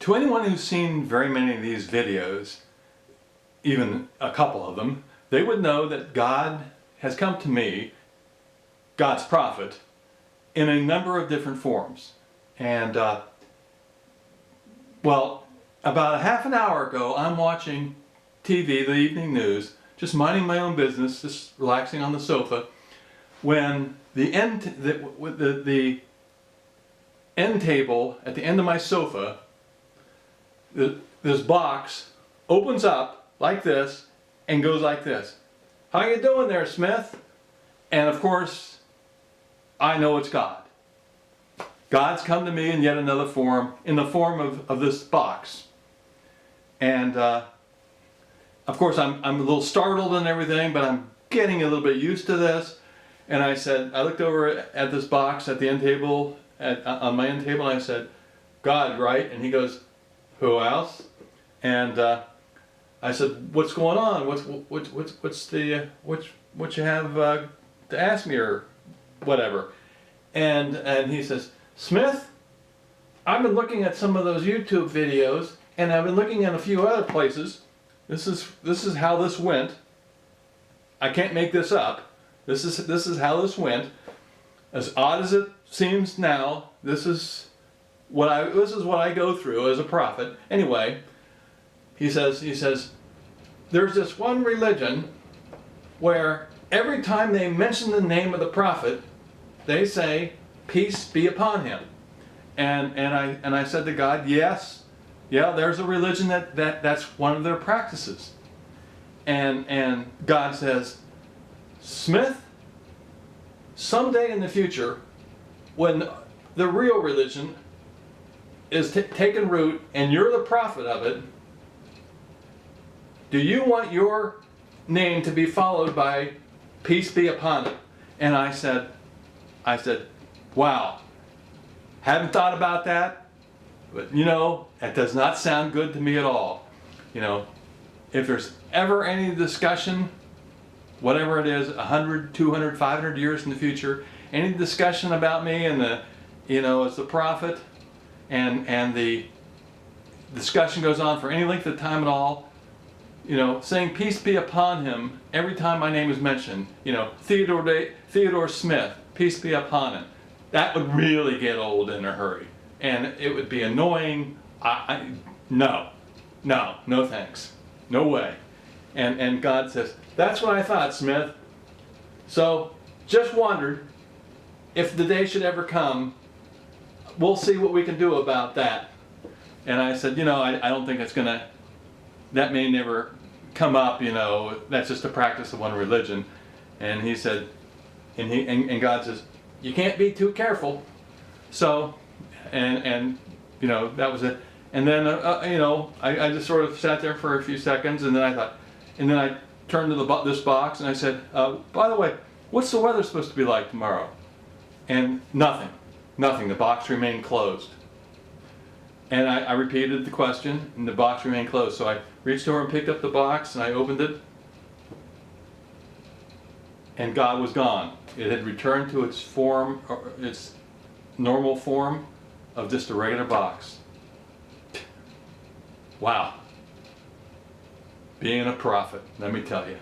To anyone who's seen very many of these videos, even a couple of them, they would know that God has come to me, God's prophet, in a number of different forms. And, well, about a half an hour ago, I'm watching TV, the evening news, just minding my own business, just relaxing on the sofa, when the end table at the end of my sofa, this box opens up like this and goes like this. "How you doing there, Smith?" And of course, I know it's God. God's come to me in yet another form, in the form of this box. And of course, I'm a little startled and everything, but I'm getting a little bit used to this. And I looked over at this box at the end table, on my end table, and I said, "God, right?" And he goes, "Who else?" And I said, "What's going on? What you have to ask me or whatever?" And he says, "Smith, I've been looking at some of those YouTube videos, and I've been looking at a few other places. This is how this went. I can't make this up. This is how this went. As odd as it seems now, this is what I go through as a prophet. Anyway," he says, "there's this one religion where every time they mention the name of the prophet, they say, 'Peace be upon him.'" And I said to God, "Yes, yeah, there's a religion that's one of their practices." And God says, "Smith, someday in the future, when the real religion is taking root and you're the prophet of it, do you want your name to be followed by 'Peace be upon it'?" And I said, "Wow, hadn't thought about that, but that does not sound good to me at all. If there's ever any discussion, whatever it is, 100, 200, 500 years in the future, any discussion about me and as the prophet, and the discussion goes on for any length of time at all, saying 'Peace be upon him' every time my name is mentioned, Theodore Smith, peace be upon him, that would really get old in a hurry, and it would be annoying. No thanks, no way." And God says, "That's what I thought, Smith. So just wondered if the day should ever come, we'll see what we can do about that." And I said, I don't think that may never come up, that's just a practice of one religion." And he said, and God says, "You can't be too careful." So, and that was it. And then, I just sort of sat there for a few seconds, and then I turned to this box and I said, "By the way, what's the weather supposed to be like tomorrow?" And nothing. The box remained closed. And I repeated the question, and the box remained closed. So I reached over and picked up the box, and I opened it, and God was gone. It had returned to its form, its normal form of just a regular box. Wow. Being a prophet, let me tell you.